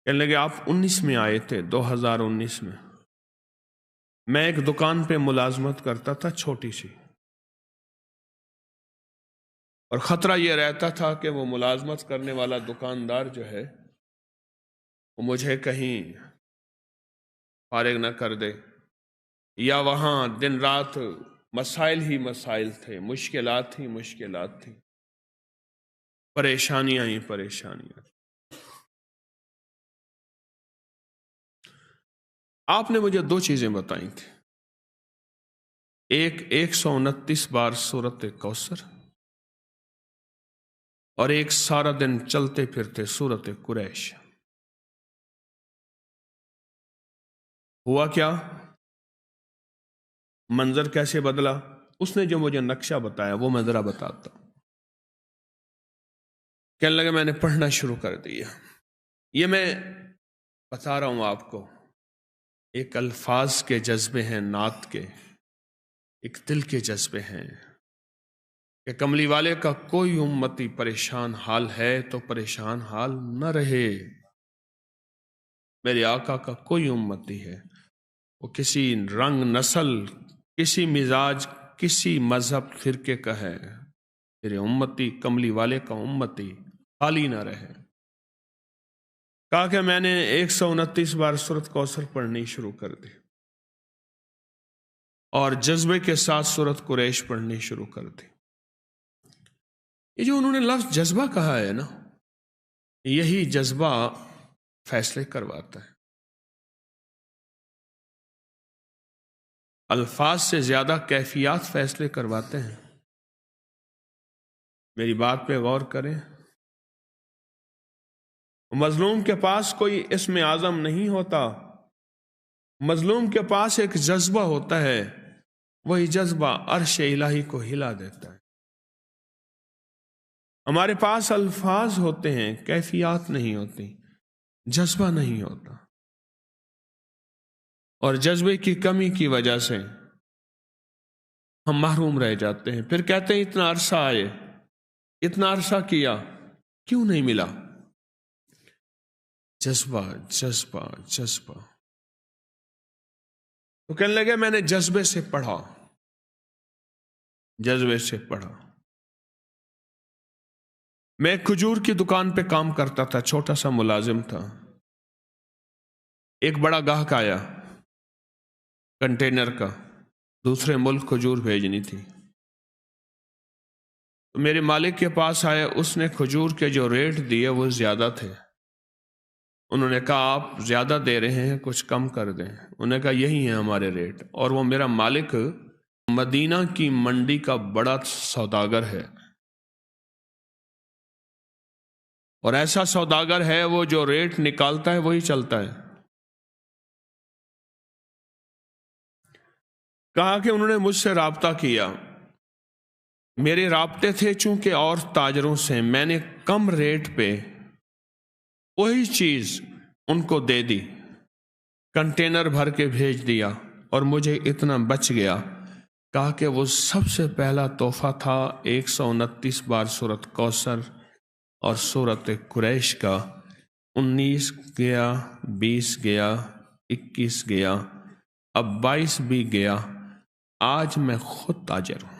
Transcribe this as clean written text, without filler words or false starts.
کہنے لگے آپ 19 میں آئے تھے، 2019 میں ایک دکان پہ ملازمت کرتا تھا چھوٹی سی، اور خطرہ یہ رہتا تھا کہ وہ ملازمت کرنے والا دکاندار جو ہے وہ مجھے کہیں فارغ نہ کر دے، یا وہاں دن رات مسائل ہی مسائل تھے، مشکلات ہی مشکلات تھیں، پریشانیاں ہی پریشانیاں۔ آپ نے مجھے 2 چیزیں بتائی تھیں، ایک 129 بار سورۃ کوثر، اور ایک سارا دن چلتے پھرتے سورۃ قریش۔ ہوا کیا؟ منظر کیسے بدلا؟ اس نے جو مجھے نقشہ بتایا وہ میں ذرا بتاتا ہوں۔ کہنے لگا میں نے پڑھنا شروع کر دیا۔ یہ میں بتا رہا ہوں آپ کو، ایک الفاظ کے جذبے ہیں، نعت کے، ایک دل کے جذبے ہیں کہ کملی والے کا کوئی امتی پریشان حال ہے تو پریشان حال نہ رہے۔ میرے آقا کا کوئی امتی ہے، وہ کسی رنگ، نسل، کسی مزاج، کسی مذہب، فرقے کا ہے، میرے امتی، کملی والے کا امتی خالی نہ رہے۔ کہا کہ میں نے 129 بار سورۃ کوثر پڑھنی شروع کر دی، اور جذبے کے ساتھ سورۃ قریش پڑھنی شروع کر دی۔ یہ جو انہوں نے لفظ جذبہ کہا ہے نا، یہی جذبہ فیصلے کرواتا ہے۔ الفاظ سے زیادہ کیفیات فیصلے کرواتے ہیں۔ میری بات پہ غور کریں، مظلوم کے پاس کوئی اسم اعظم نہیں ہوتا، مظلوم کے پاس ایک جذبہ ہوتا ہے، وہی جذبہ عرش الہی کو ہلا دیتا ہے۔ ہمارے پاس الفاظ ہوتے ہیں، کیفیات نہیں ہوتی، جذبہ نہیں ہوتا، اور جذبے کی کمی کی وجہ سے ہم محروم رہ جاتے ہیں۔ پھر کہتے ہیں اتنا عرصہ آئے، اتنا عرصہ کیا، کیوں نہیں ملا؟ جذبہ جذبہ جذبہ۔ تو کہنے لگے میں نے جذبے سے پڑھا، جذبے سے پڑھا۔ میں ایک کھجور کی دکان پہ کام کرتا تھا، چھوٹا سا ملازم تھا۔ ایک بڑا گاہک آیا کنٹینر کا، دوسرے ملک کھجور بھیجنی تھی۔ تو میرے مالک کے پاس آیا، اس نے کھجور کے جو ریٹ دیے وہ زیادہ تھے۔ انہوں نے کہا آپ زیادہ دے رہے ہیں، کچھ کم کر دیں۔ انہوں نے کہا یہی ہیں ہمارے ریٹ، اور وہ میرا مالک مدینہ کی منڈی کا بڑا سوداگر ہے، اور ایسا سوداگر ہے وہ جو ریٹ نکالتا ہے وہی چلتا ہے۔ کہا کہ انہوں نے مجھ سے رابطہ کیا، میرے رابطے تھے چونکہ اور تاجروں سے، میں نے کم ریٹ پہ وہی چیز ان کو دے دی، کنٹینر بھر کے بھیج دیا، اور مجھے اتنا بچ گیا۔ کہا کہ وہ سب سے پہلا تحفہ تھا 129 بار سورۃ کوثر اور سورۃ قریش کا۔ 19 گیا، 20 گیا، 21 گیا، اب 22 بھی گیا۔ آج میں خود تاجر ہوں۔